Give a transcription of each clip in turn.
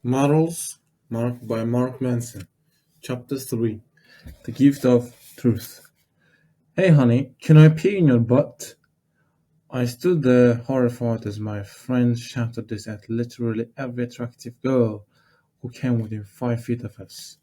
Models by Mark Manson. Chapter 3 The Gift of Truth. Hey honey, can I pee in your butt? I stood there horrified as my friend shouted this at literally every attractive girl who came within 5 feet of us.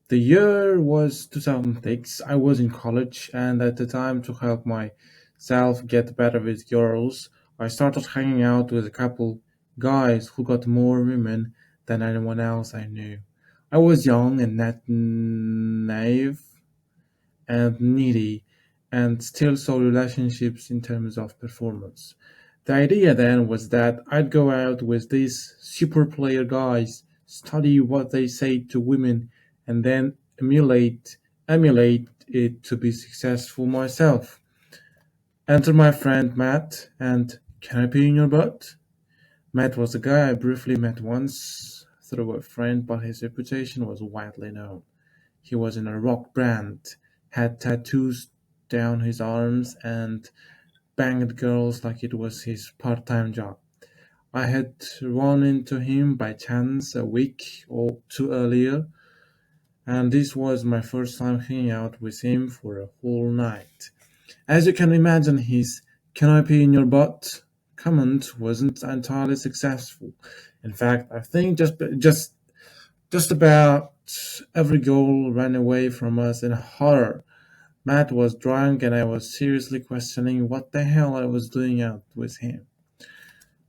The year was 2006. I was in college, and at the time, to help myself get better with girls, I started hanging out with a couple guys who got more women than anyone else I knew. I was young and naive and needy, and still saw relationships in terms of performance. The idea then was that I'd go out with these super player guys, study what they say to women, and then emulate it to be successful myself. Enter my friend Matt, and can I pee in your butt? Matt was a guy I briefly met once through a friend, but his reputation was widely known. He was in a rock band, had tattoos down his arms, and banged girls like it was his part-time job. I had run into him by chance a week or two earlier, and this was my first time hanging out with him for a whole night. As you can imagine, his "Can I pee in your butt?" comment wasn't entirely successful. In fact, I think just about every girl ran away from us in horror. Matt was drunk, and I was seriously questioning what the hell I was doing out with him.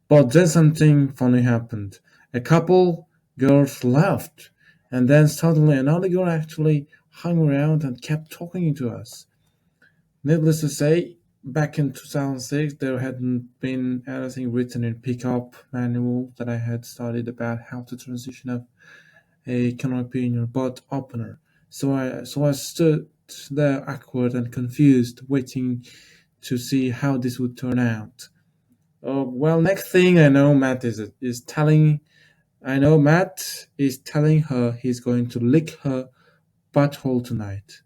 But then something funny happened. A couple girls left, and then suddenly another girl actually hung around and kept talking to us. Needless to say, back in 2006, there hadn't been anything written in pickup manual that I had studied about how to transition a canopy in your butt opener. So I stood there awkward and confused, waiting to see how this would turn out. Well, next thing I know Matt is telling her he's going to lick her butthole tonight.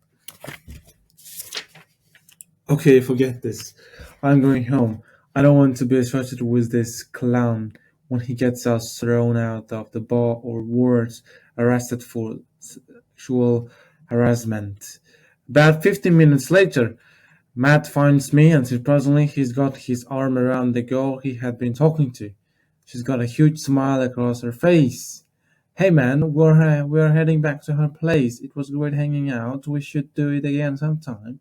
Okay, forget this. I'm going home. I don't want to be associated with this clown when he gets us thrown out of the bar or worse, arrested for sexual harassment. About 15 minutes later, Matt finds me, and surprisingly, he's got his arm around the girl he had been talking to. She's got a huge smile across her face. Hey man, we're heading back to her place. It was great hanging out. We should do it again sometime.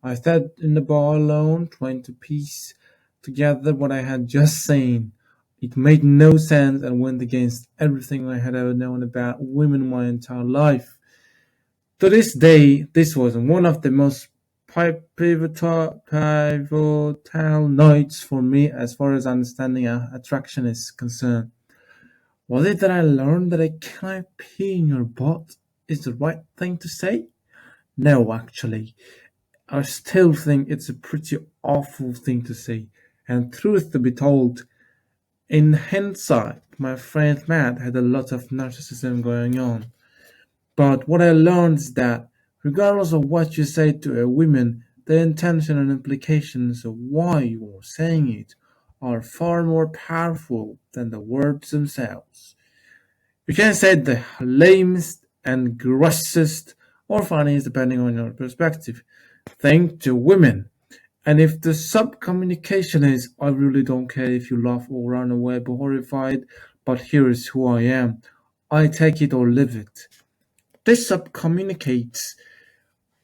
I sat in the bar alone, trying to piece together what I had just seen. It made no sense and went against everything I had ever known about women my entire life. To this day, this was one of the most pivotal nights for me as far as understanding attraction is concerned. Was it that I learned that I cannot pee in your butt is the right thing to say? No, actually. I still think it's a pretty awful thing to say. And truth to be told, in hindsight, my friend Matt had a lot of narcissism going on. But what I learned is that, regardless of what you say to a woman, the intention and implications of why you are saying it are far more powerful than the words themselves. You can say the lamest and grossest or funniest, depending on your perspective, thing to women. And if the sub communication is, I really don't care if you laugh or run away but horrified, but here is who I am, I take it or leave it. This sub communicates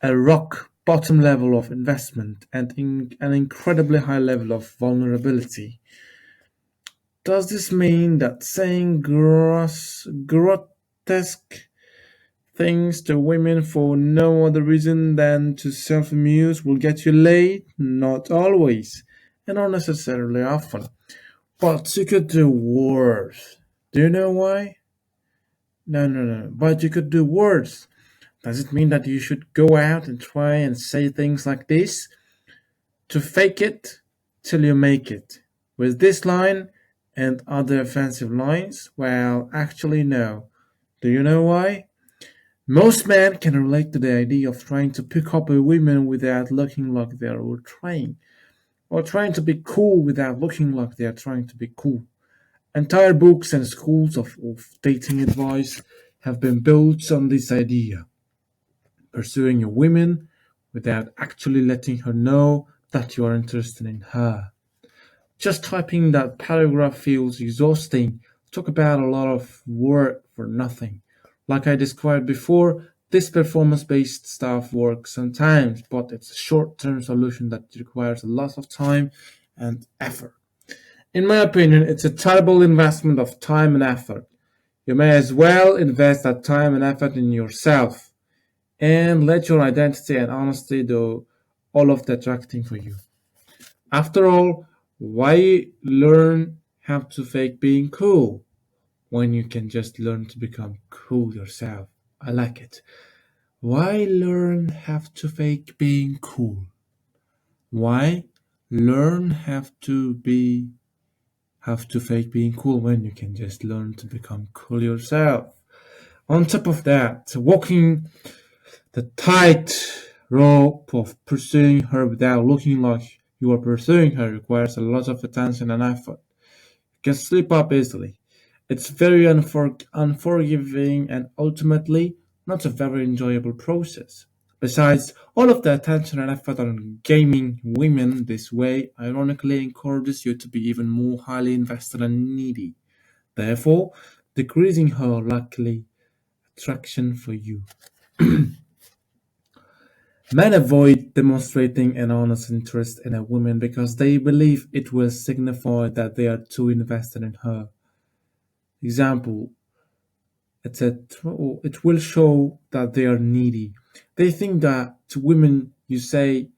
a rock bottom level of investment and an incredibly high level of vulnerability. Does this mean that saying grotesque things to women for no other reason than to self-amuse will get you laid? Not always, and not necessarily often. But you could do worse. Do you know why? No. But you could do worse. Does it mean that you should go out and try and say things like this? To fake it till you make it. With this line and other offensive lines? Well, actually, no. Do you know why? Most men can relate to the idea of trying to pick up a woman without looking like they are trying, or trying to be cool without looking like they are trying to be cool. Entire books and schools of dating advice have been built on this idea, pursuing a woman without actually letting her know that you are interested in her. Just typing that paragraph feels exhausting. Talk about a lot of work for nothing. Like I described before, this performance based stuff works sometimes, but it's a short term solution that requires a lot of time and effort. In my opinion, it's a terrible investment of time and effort. You may as well invest that time and effort in yourself and let your identity and honesty do all of the attracting for you. After all, why learn how to fake being cool when you can just learn to become cool yourself? I like it. Why learn how to fake being cool? Why learn have to fake being cool when you can just learn to become cool yourself? On top of that, walking the tight rope of pursuing her without looking like you are pursuing her requires a lot of attention and effort. You can slip up easily. It's very unforgiving and ultimately not a very enjoyable process. Besides, all of the attention and effort on gaming women this way ironically encourages you to be even more highly invested and needy, therefore decreasing her likely attraction for you. Men avoid demonstrating an honest interest in a woman because they believe it will signify that they are too invested in her. Example, it will show that they are needy. They think that to women you say,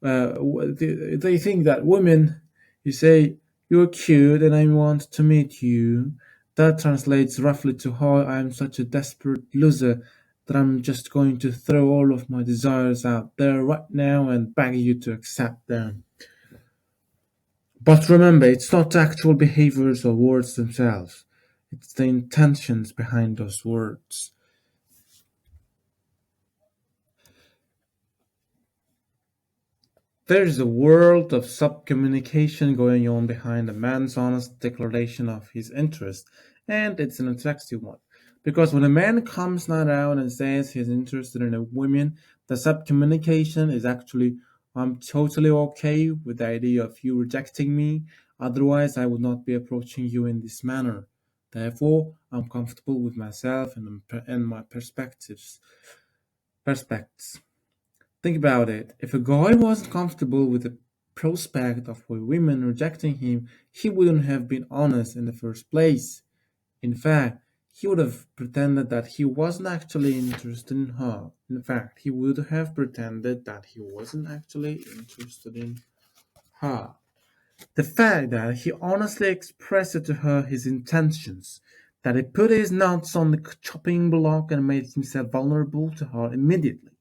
they think that women you say, you're cute and I want to meet you. That translates roughly to how I'm such a desperate loser that I'm just going to throw all of my desires out there right now and beg you to accept them. But remember, it's not actual behaviors or words themselves, it's the intentions behind those words. There's a world of sub-communication going on behind a man's honest declaration of his interest, and it's an attractive one. Because when a man comes not out and says he's interested in a woman, the sub-communication is actually, I'm totally okay with the idea of you rejecting me, otherwise I would not be approaching you in this manner. Therefore, I'm comfortable with myself and my perspectives. Think about it. If a guy wasn't comfortable with the prospect of women rejecting him, he wouldn't have been honest in the first place. In fact, he would have pretended that he wasn't actually interested in her. In fact, he would have pretended that he wasn't actually interested in her. The fact that he honestly expressed to her his intentions, that he put his nuts on the chopping block and made himself vulnerable to her immediately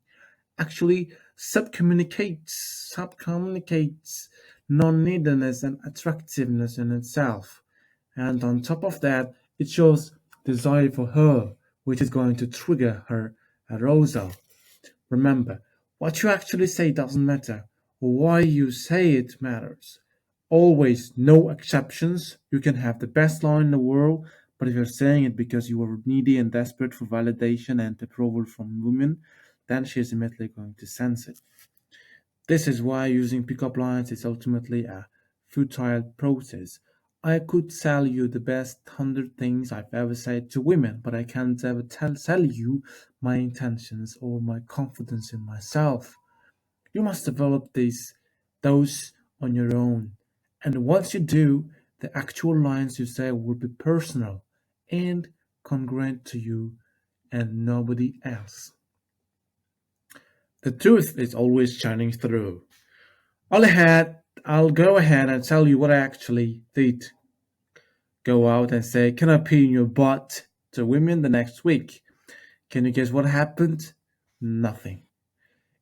actually subcommunicates non-neediness and attractiveness in itself. And on top of that, it shows desire for her, which is going to trigger her arousal. Remember, what you actually say doesn't matter. Why you say it matters. Always, no exceptions. You can have the best line in the world, but if you're saying it because you are needy and desperate for validation and approval from women, then she is immediately going to sense it. This is why using pickup lines is ultimately a futile process. I could tell you the best 100 things I've ever said to women, but I can't ever tell you my intentions or my confidence in myself. You must develop those on your own. And once you do, the actual lines you say will be personal and congruent to you and nobody else. The truth is always shining through. I'll go ahead and tell you what I actually did. Go out and say, "Can I pee in your butt?" to women the next week. Can you guess what happened? Nothing.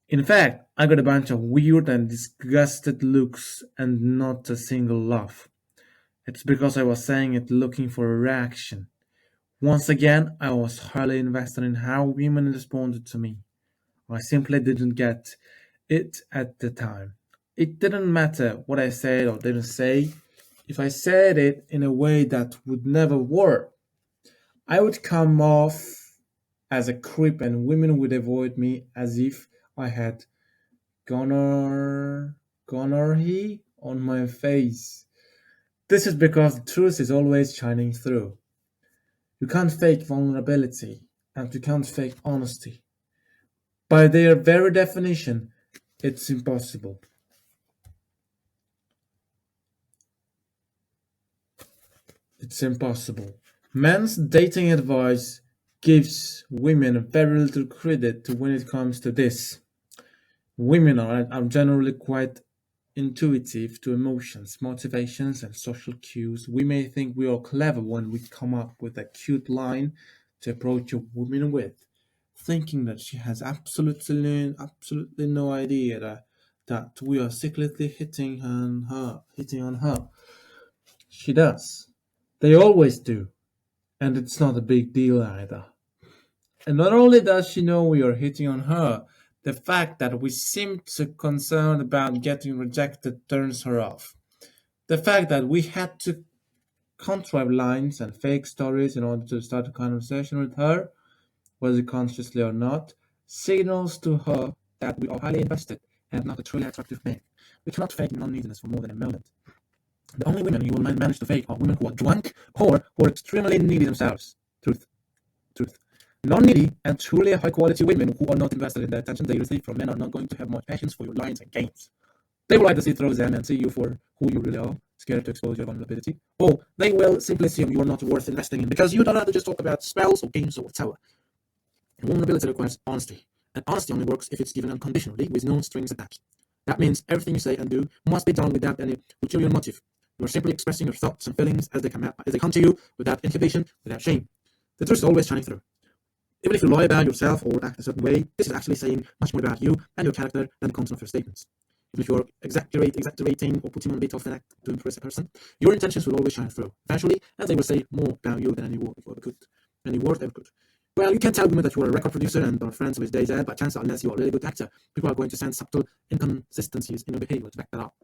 In fact, I got a bunch of weird and disgusted looks and not a single laugh. It's because I was saying it looking for a reaction. Once again, I was highly invested in how women responded to me. I simply didn't get it at the time. It didn't matter what I said or didn't say, If I said it in a way that would never work, I would come off as a creep and women would avoid me as if I had gonorrhea on my face. This is because the truth is always shining through. You can't fake vulnerability and you can't fake honesty. By their very definition, it's impossible. It's impossible. Men's dating advice gives women very little credit when it comes to this. Women are generally quite intuitive to emotions, motivations, and social cues. We may think we are clever when we come up with a cute line to approach a woman with, thinking that she has absolutely no idea that we are secretly hitting on her. She does. They always do, and it's not a big deal either. And not only does she know we are hitting on her, the fact that we seem so concerned about getting rejected turns her off. The fact that we had to contrive lines and fake stories in order to start a conversation with her, whether consciously or not, signals to her that we are highly invested and not a truly attractive man. We cannot fake non-neediness for more than a moment. The only women you will manage to fake are women who are drunk or who are extremely needy themselves. Truth. Truth. Non-needy and truly high-quality women who are not invested in the attention they receive from men are not going to have much patience for your lines and games. They will either see through them and see you for who you really are, scared to expose your vulnerability, or they will simply assume you are not worth investing in because you don't have to just talk about spells or games or whatever. Vulnerability requires honesty, and honesty only works if it's given unconditionally with no strings attached. That means everything you say and do must be done without any ulterior motive. You are simply expressing your thoughts and feelings as they come to you, without inhibition, without shame. The truth is always shining through. Even if you lie about yourself or act a certain way, this is actually saying much more about you and your character than the content of your statements. Even if you're exaggerating or putting on a bit of an act to impress a person, your intentions will always shine through, eventually, as they will say more about you than any word ever could. Well, you can tell women that you are a record producer and are friends with Jay-Z, but chances are, unless you are a really good actor, people are going to sense subtle inconsistencies in your behavior to back that up.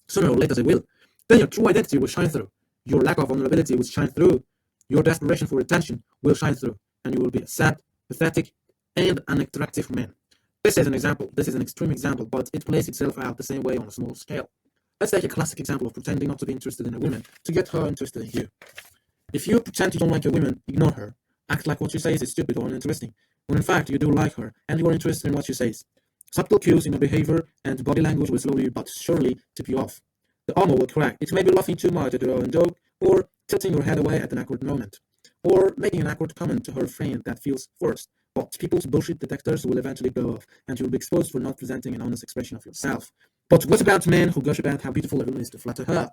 Sooner or later they will. Then your true identity will shine through. Your lack of vulnerability will shine through. Your desperation for attention will shine through. And you will be a sad, pathetic, and unattractive man. This is an example. This is an extreme example, but it plays itself out the same way on a small scale. Let's take a classic example of pretending not to be interested in a woman to get her interested in you. If you pretend you don't like a woman, ignore her. Act like what she says is stupid or uninteresting, when in fact you do like her and you are interested in what she says. Subtle cues in your behavior and body language will slowly but surely tip you off. The armor will crack. It may be laughing too much at your own joke, or tilting your head away at an awkward moment, or making an awkward comment to her friend that feels forced. But people's bullshit detectors will eventually go off, and you'll be exposed for not presenting an honest expression of yourself. But what about men who gush about how beautiful a woman is to flatter her?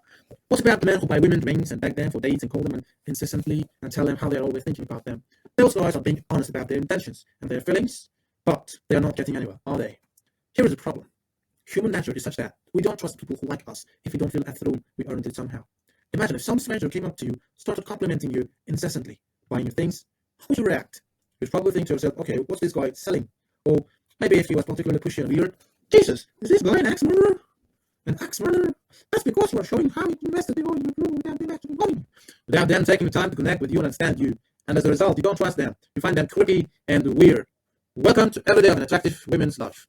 What about the men who buy women drinks and beg them for dates and call them incessantly and tell them how they're always thinking about them? Those guys are being honest about their intentions and their feelings, but they are not getting anywhere, are they? Here is the problem. Human nature is such that we don't trust people who like us if we don't feel at home we earned it somehow. Imagine if some stranger came up to you, started complimenting you incessantly, buying you things, how would you react? You'd probably think to yourself, okay, what's this guy selling? Or maybe if he was particularly pushy and weird, Jesus, is this guy an axe murderer? An axe murderer? That's because you are showing how you invested before you grew without them actually money. Without them taking the time to connect with you and understand you. And as a result, you don't trust them. You find them quirky and weird. Welcome to every day of an attractive women's life.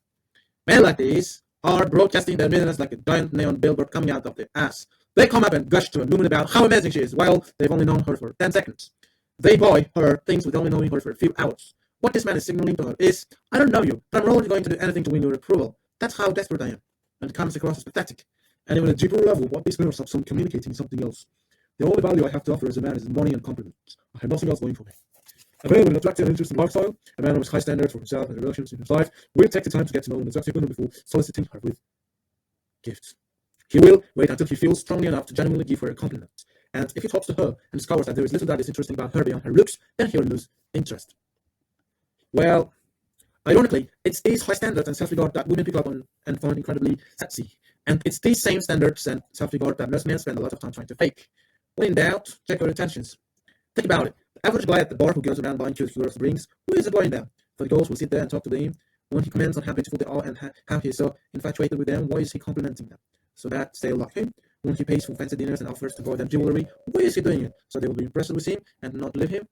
Men like these are broadcasting their business like a giant neon billboard coming out of their ass. They come up and gush to a woman about how amazing she is, while they've only known her for 10 seconds. They buy her things with only knowing her for a few hours. What this man is signaling to her is, I don't know you, but I'm only going to do anything to win your approval. That's how desperate I am. And it comes across as pathetic. And even a deeper level, what this mirrors up some communicating something else. The only value I have to offer as a man is money and compliments. I have nothing else going for me. A man with an attractive and interesting lifestyle, a man with high standards for himself and the relationships in his life, will take the time to get to know an attractive woman before soliciting her with gifts. He will wait until he feels strongly enough to genuinely give her a compliment. And if he talks to her and discovers that there is little that is interesting about her beyond her looks, then he'll lose interest. Well, ironically, it's these high standards and self-regard that women pick up on and find incredibly sexy. And it's these same standards and self-regard that most men spend a lot of time trying to fake. When in doubt, check your intentions. Think about it. The average guy at the bar who goes around buying cute girls drinks, who is avoiding them? For the girls who sit there and talk to them, when he comments on how beautiful they are and how he's so infatuated with them, why is he complimenting them? So that they'll like him? when he pays for fancy dinners and offers to buy them jewelry? Why is he doing it? So they will be impressed with him and not leave him?